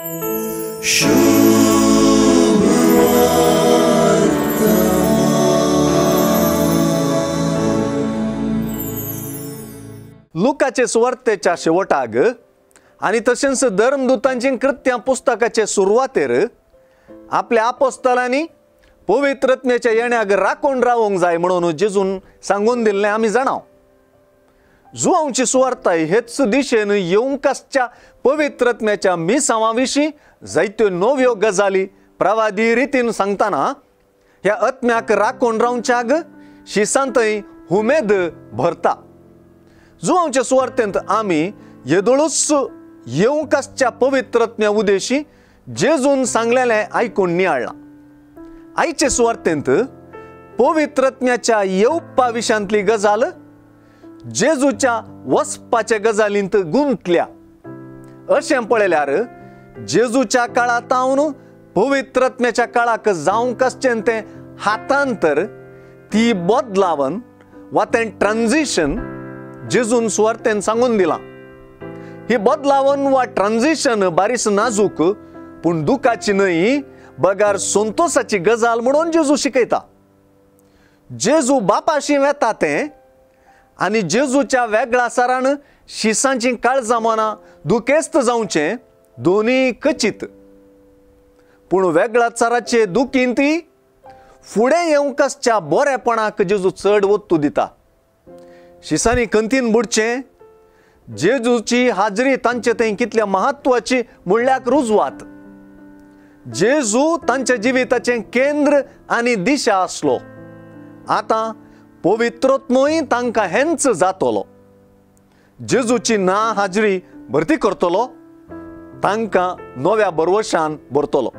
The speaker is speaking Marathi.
लुकाचे सुवार्तेच्या शेवटाक आणि तशेंच धर्मदूतांची कृत्यां पुस्तकाचे सुरवातेर आपल्या आपोस्तलांनी पवित्रत्म्याच्या येण्याक राखून रावंक जाय म्हणून जेजून सांगून दिल्लें आमी जाणाव. जुआंवची सुवार्ताय हेच दिशेन येवंकासच्या पवित्रत्म्याच्या मिसावां विशीं जायत्यो नव्यो गजाली प्रवादी रितीन सांगतना ह्या आत्म्याक राखून रावच्याक शिसांतय उमेद भरता. जुआंवच्या सुवार्तेंत आमी येदोळूच येवंकासच्या पवित्रत्म्या उदेशी जेजून सांगलेलें आयकून नियाळ्ळां. आयचे सुवार्तेंत पवित्रत्म्याच्या येवपा विशांतली गजाल जेजूच्या वचपाचे गजालींत गुंतल्या. अशें पळयल्यार जेजूच्या काळातावन पवित्रत्म्याच्या काळाक जावंक आसचें तें हातांतर, ती बदलावन वा तें ट्रान्झिशन जेजून सुवार्तेन सांगून दिलां. ही बदलावन वा ट्रान्झिशन बारीस नाजूक पूण दुखाची न्हय बगार संतोषाची गजाल म्हणून जेजू शिकयता. जेजू बापाशी वेता तें आनी जेजूच्या वेगळ्या सारान शिसांची काळजां मनां दुखेस्त जावचें दोनी खचीत. पूण वेगळ्या चाराचे दुखीन ती फुडें येवंकासच्या बरेपणाक जेजू चड वत्तू दिता. शिसांनी खंतीन बुडचें जेजूची हाजरी तांचे थंय कितल्या महत्वाची म्हणल्यार रुजवात. जेजू तांच्या जिविताचें केंद्र आनी दिशा आसलो. आतां पवित्रोत्मोय तांकां हेंच जातलो. जेजूची ना हाजरी भरती करतलो, तांकां नव्या बरवशान भरतलो.